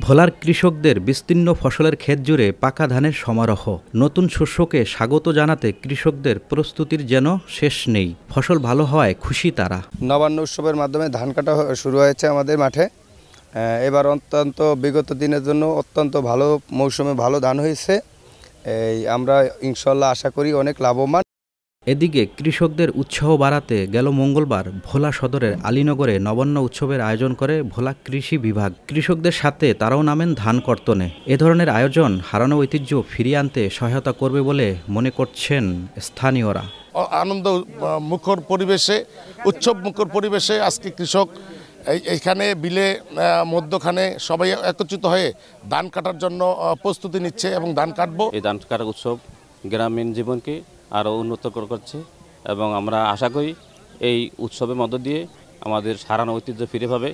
ভোলার কৃষকদের বিস্তীর্ণ ফসলের ক্ষেত জুড়ে পাকা ধানের সমারোহ। নতুন শস্যকে স্বাগত জানাতে কৃষকদের প্রস্তুতির যেন শেষ নেই। ফসল ভালো হওয়ায় খুশি তারা। নবান্ন উৎসবের মাধ্যমে ধান কাটা শুরু হয়েছে আমাদের মাঠে। এবার অত্যন্ত বিগত দিনের জন্য অত্যন্ত ভালো মৌসুমে ভালো ধান হয়েছে। আমরা ইনশাল্লাহ আশা করি অনেক লাভবান। এদিকে কৃষকদের উৎসাহ বাড়াতে গেল মঙ্গলবার ভোলা সদরের আলীনগরে নবান্ন উৎসবের আয়োজন করে ভোলা কৃষি বিভাগ। কৃষকদের সাথে তারাও নামেন ধান কর্তনে। এ ধরনের আয়োজন হারানো ঐতিহ্য ফিরিয়ে আনতে সহায়তা করবে বলে মনে করছেন স্থানীয়রা। আনন্দ মুখর পরিবেশে, উৎসব মুখর পরিবেশে আজকে কৃষক এইখানে বিলে মধ্যখানে সবাই একত্রিত হয়ে ধান কাটার জন্য প্রস্তুতি নিচ্ছে এবং ধান কাটবো। এই ধান কাটার উৎসব গ্রামীণ জীবনকে আরও উন্নত করছে এবং আমরা আশা করি এই উৎসবের মধ্য দিয়ে আমাদের হারানো ঐতিহ্য ফিরে পাবে।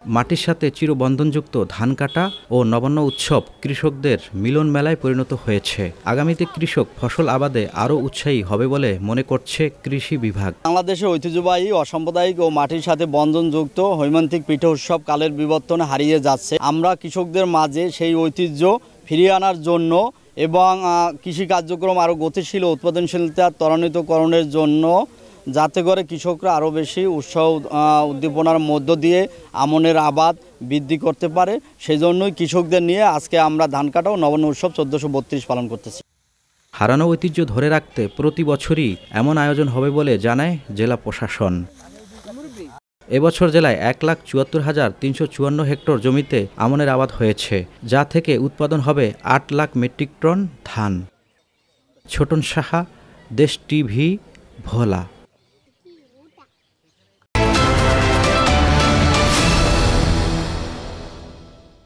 মাটির সাথে চিরবন্ধনযুক্ত ধান কাটা ও নবান্ন উৎসব কৃষকদের মিলন মেলায় পরিণত হয়েছে। আগামীতে কৃষক ফসল আবাদে আরও উৎসাহী হবে বলে মনে করছে কৃষি বিভাগ। বাংলাদেশের ঐতিহ্যবাহী অসাম্প্রদায়িক ও মাটির সাথে বন্ধনযুক্ত হৈমান্তিক পিঠা উৎসব কালের বিবর্তনে হারিয়ে যাচ্ছে। আমরা কৃষকদের মাঝে সেই ঐতিহ্য ফিরিয়ে আনার জন্য এবং কৃষি কার্যক্রম আরও গতিশীল ও উৎপাদনশীলতা ত্বরান্বিতকরণের জন্য, যাতে করে কৃষকরা আরও বেশি উৎসাহ উদ্দীপনার মধ্য দিয়ে আমনের আবাদ বৃদ্ধি করতে পারে, সেজন্যই কৃষকদের নিয়ে আজকে আমরা ধান কাটা ও নবান্ন উৎসব ১৪৩২ পালন করতেছি। হারানো ঐতিহ্য ধরে রাখতে প্রতি বছরই এমন আয়োজন হবে বলে জানায় জেলা প্রশাসন। এবছর জেলায় ১,৭৪,৩৫৪ হেক্টর জমিতে আমনের আবাদ হয়েছে, যা থেকে উৎপাদন হবে ৮ লাখ মেট্রিক টন ধান। ছোটন সাহা, দেশ টিভি, ভোলা।